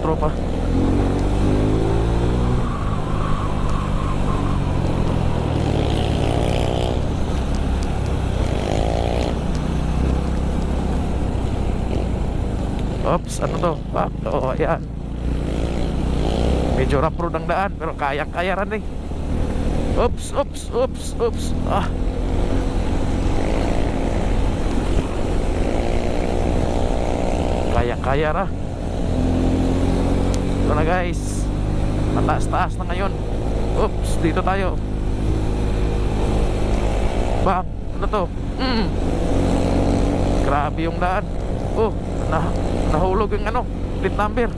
tropa. Oops, ano to? Oh, ayan. Medyo rough road ang daan, pero kaya-kaya rin eh. Oops. Kaya-kaya na. Ito na guys, mataas-taas na ngayon. Oops, dito tayo. Bang, ano to? Grabe yung daan. Oh, nahulog yung ano, plate number.